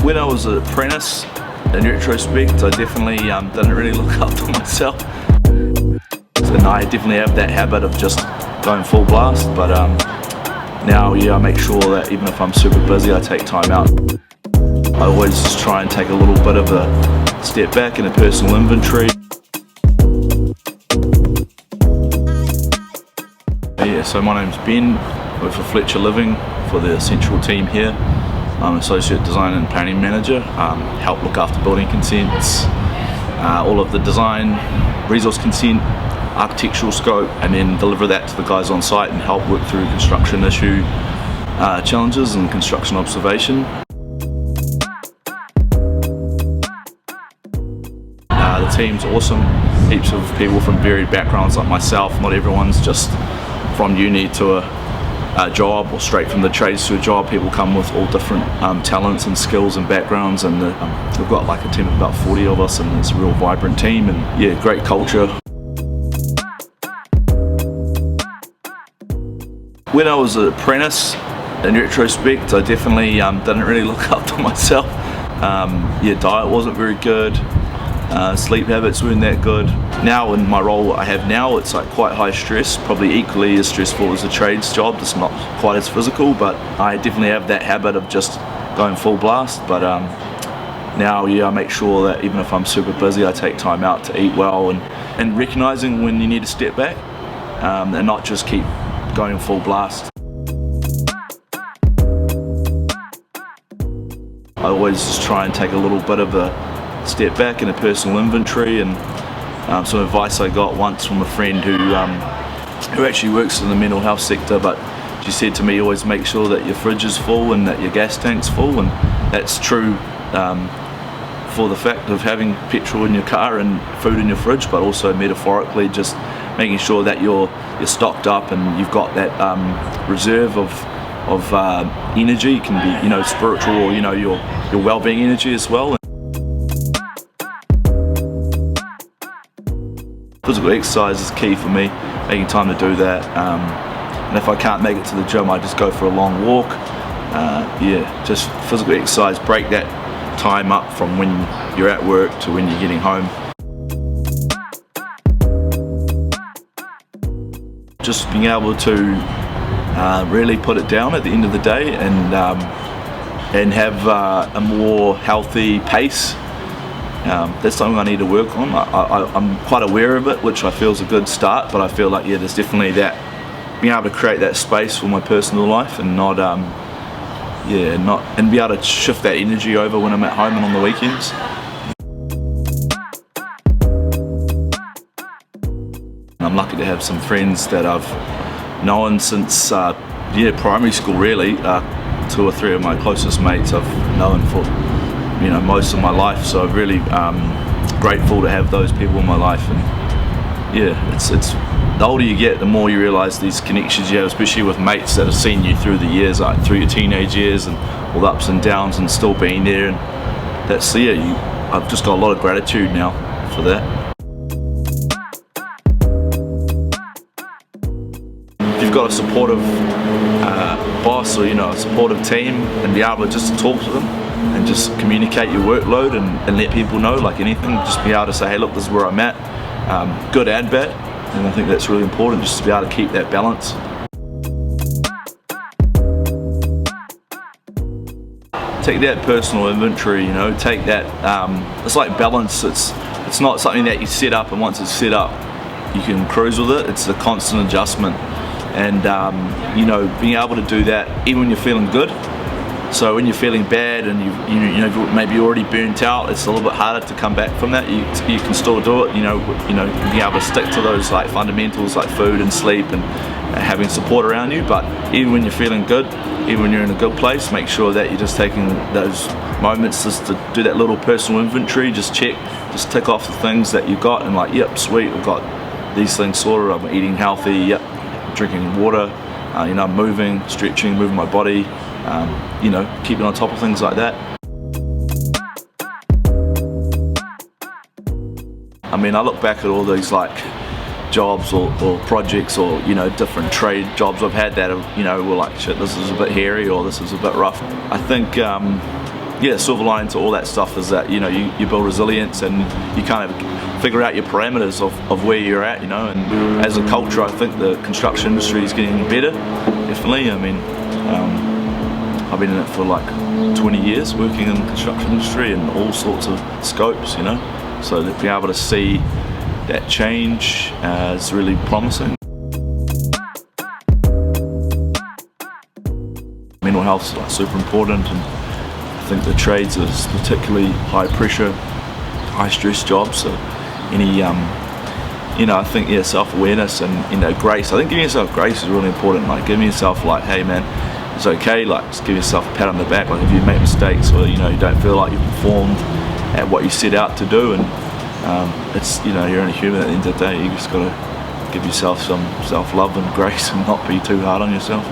When I was an apprentice, in retrospect, I definitely didn't really look after myself. And I definitely have that habit of just going full blast, but now, yeah, I make sure that even if I'm super busy, I take time out. I always just try and take a little bit of a step back in a personal inventory. Yeah, so my name's Ben, I work for Fletcher Living for the central team here. I'm Associate Design and Planning Manager, help look after building consents, all of the design, resource consent, architectural scope, and then deliver that to the guys on site and help work through construction issue challenges and construction observation. The team's awesome, heaps of people from varied backgrounds like myself. Not everyone's just from uni to a job or straight from the trades to a job. People come with all different talents and skills and backgrounds, and we've got like a team of about 40 of us, and it's a real vibrant team, and yeah, great culture. When I was an apprentice, in retrospect, I definitely didn't really look after myself. Yeah, diet wasn't very good. Sleep habits weren't that good. Now in my role I have now, it's like quite high stress, probably equally as stressful as a trades job. It's not quite as physical, but I definitely have that habit of just going full blast. But now, yeah, I make sure that even if I'm super busy, I take time out to eat well, and recognising when you need to step back and not just keep going full blast. I always just try and take a little bit of a step back in a personal inventory, and some advice I got once from a friend who actually works in the mental health sector, but she said to me, always make sure that your fridge is full and that your gas tank's full. And that's true for the fact of having petrol in your car and food in your fridge, but also metaphorically just making sure that you're stocked up and you've got that reserve of energy. It can be, you know, spiritual, or, you know, your well-being energy as well. Physical exercise is key for me, making time to do that. And if I can't make it to the gym, I just go for a long walk. Yeah, just physical exercise, break that time up from when you're at work to when you're getting home. Just being able to really put it down at the end of the day, and have a more healthy pace. That's something I need to work on. I'm quite aware of it, which I feel is a good start, but I feel like, yeah, there's definitely that, being able to create that space for my personal life, and and be able to shift that energy over when I'm at home and on the weekends. I'm lucky to have some friends that I've known since primary school, really. 2 or 3 of my closest mates I've known for, you know, most of my life, so I'm really grateful to have those people in my life. And yeah, it's the older you get, the more you realise these connections you have, especially with mates that have seen you through the years, like through your teenage years and all the ups and downs, and still being there. And that's, yeah, I've just got a lot of gratitude now for that. If you've got a supportive boss, or, you know, a supportive team, and be able just to talk to them and just communicate your workload and let people know, like anything, just be able to say, hey, look, this is where I'm at, good and bad. And I think that's really important, just to be able to keep that balance. Take that personal inventory, you know, take that, it's like balance. It's not something that you set up and once it's set up you can cruise with it. It's a constant adjustment, and you know, being able to do that even when you're feeling good. So when you're feeling bad and you know maybe you're already burnt out, it's a little bit harder to come back from that. You can still do it. You know, being able to stick to those like fundamentals like food and sleep and having support around you. But even when you're feeling good, even when you're in a good place, make sure that you're just taking those moments just to do that little personal inventory. Just check, just tick off the things that you got, and like, yep, sweet, I've got these things sorted. I'm eating healthy. Yep, drinking water. You know, I'm moving, stretching, moving my body. You know, keeping on top of things like that. I mean, I look back at all these like jobs or projects, or, you know, different trade jobs I've had that have, you know, were like, shit, this is a bit hairy or this is a bit rough. I think yeah, silver lining to all that stuff is that, you know, you build resilience and you kind of figure out your parameters of where you're at, you know. And as a culture, I think the construction industry is getting better, definitely. I mean, I've been in it for like 20 years, working in the construction industry in all sorts of scopes, you know. So to be able to see that change is really promising. Mental health is like super important, and I think the trades is particularly high pressure, high stress jobs. So any, you know, I think, yeah, self-awareness and, you know, grace. I think giving yourself grace is really important. Like giving yourself like, hey man, it's okay. Like just give yourself a pat on the back. Like if you make mistakes or, you know, you don't feel like you've performed at what you set out to do, and it's, you know, you're only human at the end of the day. You just got to give yourself some self-love and grace and not be too hard on yourself.